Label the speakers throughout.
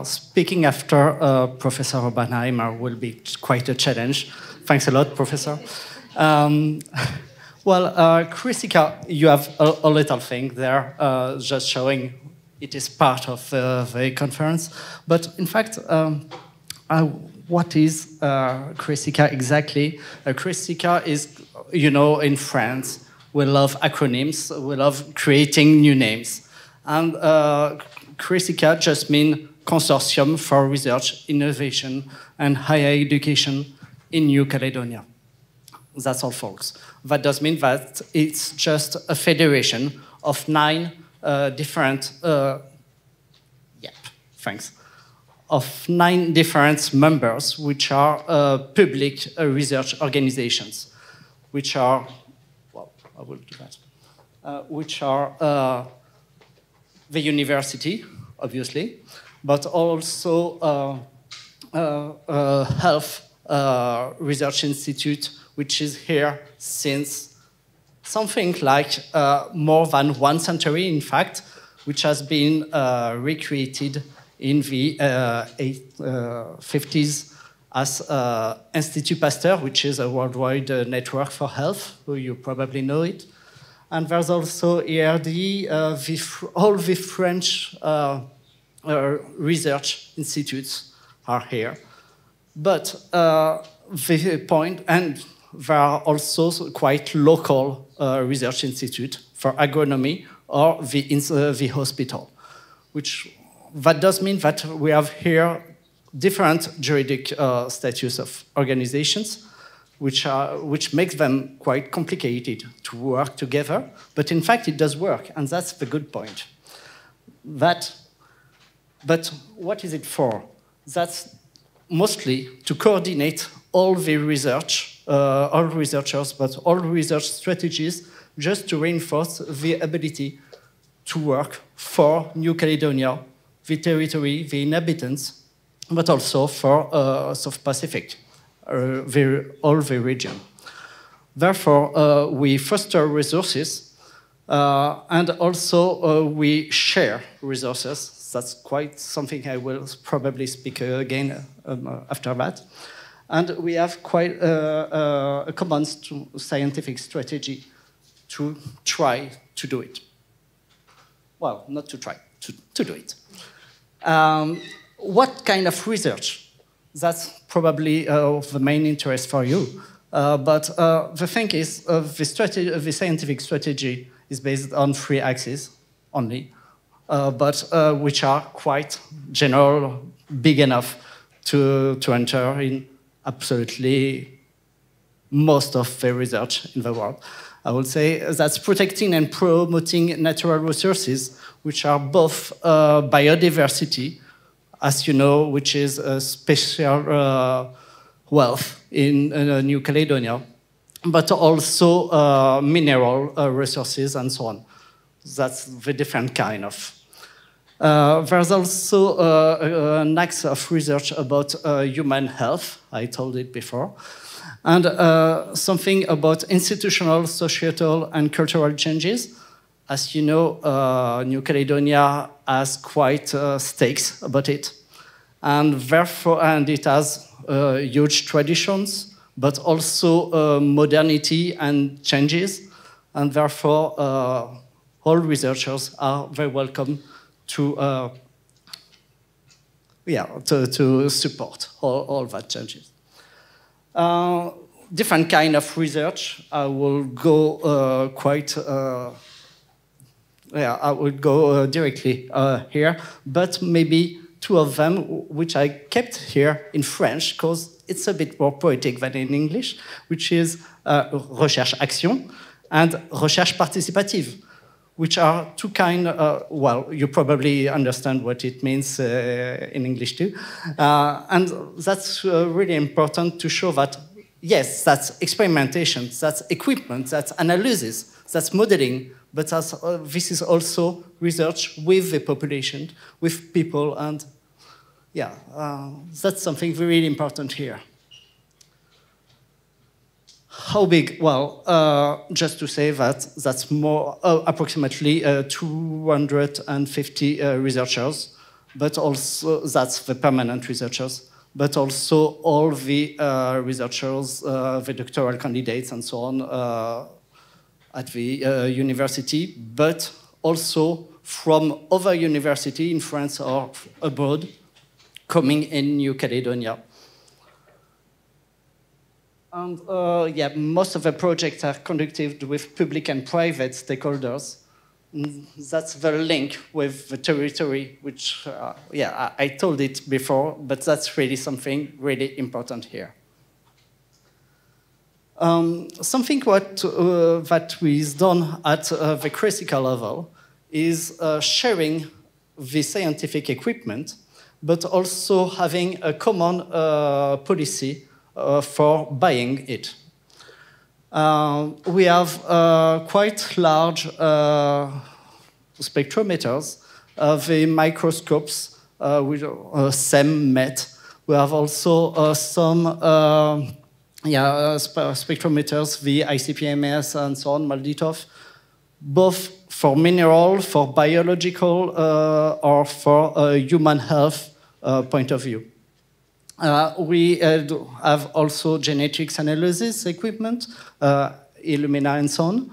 Speaker 1: Speaking after Professor Oppenheimer will be quite a challenge. Thanks a lot, Professor. Um, Christica, you have a little thing there, just showing it is part of the conference. But in fact, what is Christica exactly? Christica is, you know, in France, we love acronyms, we love creating new names. And Christica just means Consortium for Research, Innovation, and Higher Education in New Caledonia. That's all, folks. That does mean that it's just a federation of 9 different, of 9 different members, which are public research organizations, which are, well, I will do that, which are the university, obviously, but also Health Research Institute, which is here since something like more than 1 century, in fact, which has been recreated in the 50s as Institut Pasteur, which is a worldwide network for health. You probably know it. And there's also ERD, all the French research institutes are here. But the point, and there are also quite local research institutes for agronomy or the hospital, that does mean that we have here different juridic status of organizations, which makes them quite complicated to work together. But in fact, it does work, and that's the good point. But what is it for? That's mostly to coordinate all the research, all researchers, but all research strategies, just to reinforce the ability to work for New Caledonia, the territory, the inhabitants, but also for South Pacific, all the region. Therefore, we foster resources, and also we share resources. That's quite something I will probably speak again after that. And we have quite a common scientific strategy to try to do it. Well, not to try, to do it. What kind of research? That's probably of the main interest for you. But the thing is, the scientific strategy is based on 3 axes only, but which are quite general, big enough to enter in absolutely most of the research in the world. I would say that's protecting and promoting natural resources, which are both biodiversity, as you know, which is a special wealth in New Caledonia, but also mineral resources and so on. That's the different kind of. There's also an axe of research about human health, I told it before, and something about institutional, societal, and cultural changes. As you know, New Caledonia has quite stakes about it, and therefore, and it has huge traditions, but also modernity and changes, and therefore, all researchers are very welcome to support all that changes. Different kind of research. I will go I would go directly here, but maybe 2 of them, which I kept here in French, because it's a bit more poetic than in English, which is recherche-action and recherche participative, which are 2 kind, well, you probably understand what it means in English too. And that's really important to show that, yes, that's experimentation, that's equipment, that's analysis, that's modeling, but this is also research with the population, with people, and yeah, that's something really important here. How big? Well, just to say that that's more approximately 250 researchers, but also that's the permanent researchers, but also all the researchers, the doctoral candidates and so on at the university, but also from other university in France or abroad coming in New Caledonia. And yeah, most of the projects are conducted with public and private stakeholders. That's the link with the territory, which, yeah, I told it before, but that's really something really important here. Something that is done at the critical level is sharing the scientific equipment, but also having a common policy for buying it. We have quite large spectrometers, the microscopes with SEM, MET. We have also some spectrometers, the ICP-MS and so on, Malditov, both for mineral, for biological, or for human health point of view. We have also genetics analysis equipment, Illumina and so on.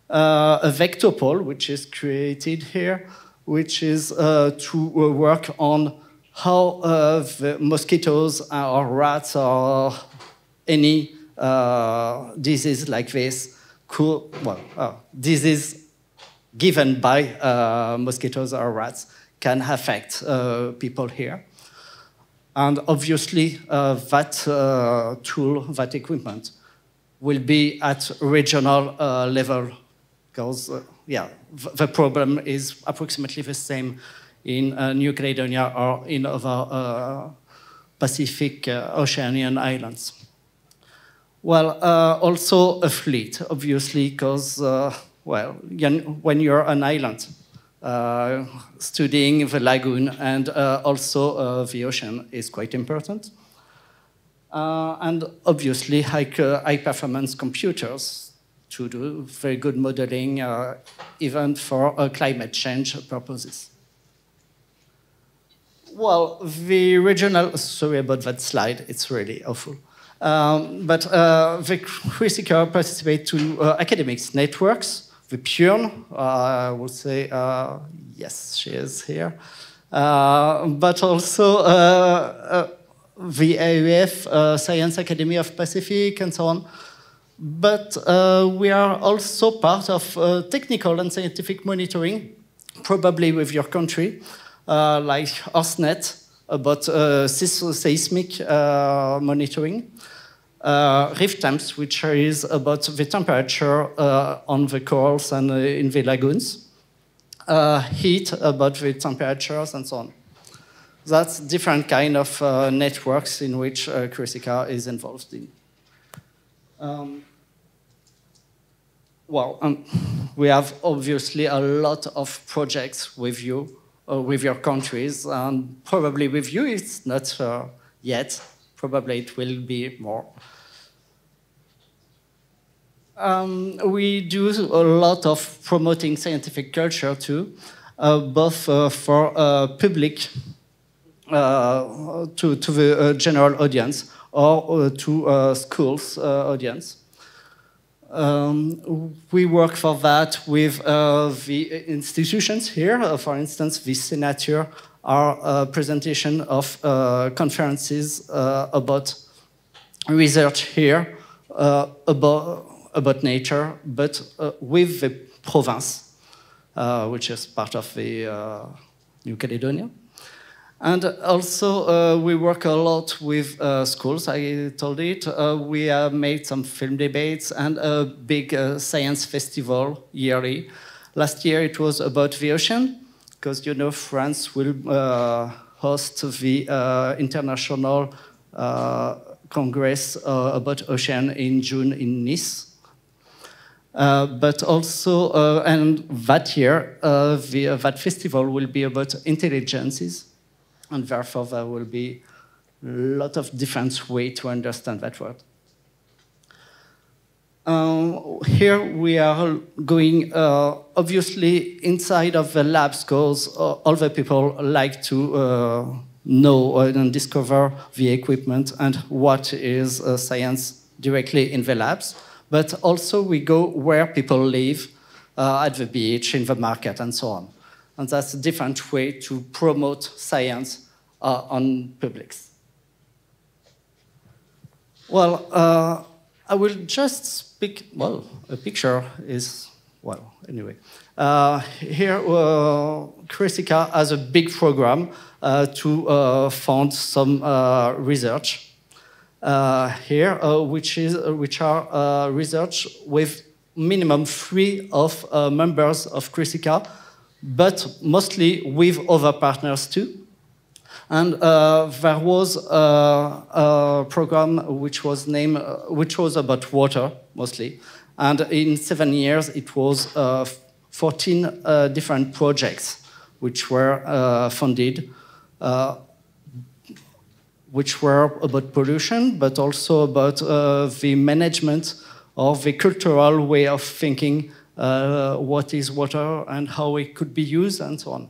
Speaker 1: A vectopole, which is created here, which is to work on how the mosquitoes or rats or any disease like this could, well, disease given by mosquitoes or rats can affect people here. And obviously, that tool, that equipment, will be at regional level, because, yeah, the problem is approximately the same in New Caledonia or in other Pacific Oceanian islands. Well, also a fleet, obviously, because, well, when you're an island, studying the lagoon and also the ocean is quite important. And obviously, high-performance computers to do very good modeling, even for climate change purposes. Well, the regional, sorry about that slide, it's really awful. But the critical participate to academics networks. The PURN, I would say, yes, she is here. But also the AUF, Science Academy of Pacific, and so on. But we are also part of technical and scientific monitoring, probably with your country, like ARSNet, about seismic monitoring. Rift temps, which is about the temperature on the corals and in the lagoons. Heat, about the temperatures, and so on. That's different kind of networks in which Crisica is involved in. We have obviously a lot of projects with you, with your countries, and probably with you it's not yet. Probably it will be more. We do a lot of promoting scientific culture too, both for public, to the general audience, or to schools audience. We work for that with the institutions here. For instance, the Senature are a presentation of conferences about research here, about nature, but with the province, which is part of the New Caledonia. And also, we work a lot with schools, I told it. We have made some film debates and a big science festival yearly. Last year, it was about the ocean, because, you know, France will host the International Congress about Ocean in June in Nice. But also, and that year, that festival will be about intelligences, and therefore there will be a lot of different ways to understand that word. Here we are going, obviously, inside of the labs, because all the people like to know and discover the equipment and what is science directly in the labs. But also we go where people live, at the beach, in the market, and so on. And that's a different way to promote science on publics. Well, I will just speak, well, a picture is, well, anyway. Here, Cresica has a big program to fund some research here, which are research with minimum 3 of members of Cresica, but mostly with other partners too. And there was a program which was named, which was about water mostly. And in 7 years, it was 14 different projects which were funded, which were about pollution, but also about the management of the cultural way of thinking what is water and how it could be used and so on.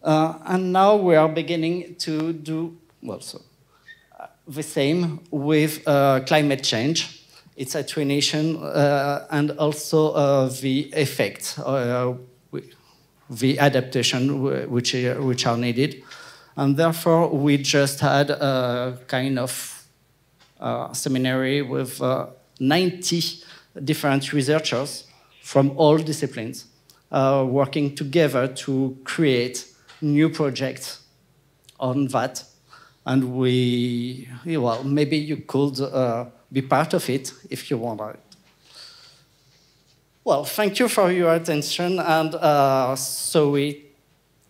Speaker 1: And now we are beginning to do, well, so, the same with climate change, its attenuation, and also the effects, the adaptation which are needed. And therefore, we just had a kind of seminary with 90 different researchers from all disciplines working together to create new projects on that. And well, maybe you could be part of it if you want it. Well, thank you for your attention, and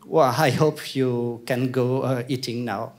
Speaker 1: well, I hope you can go eating now.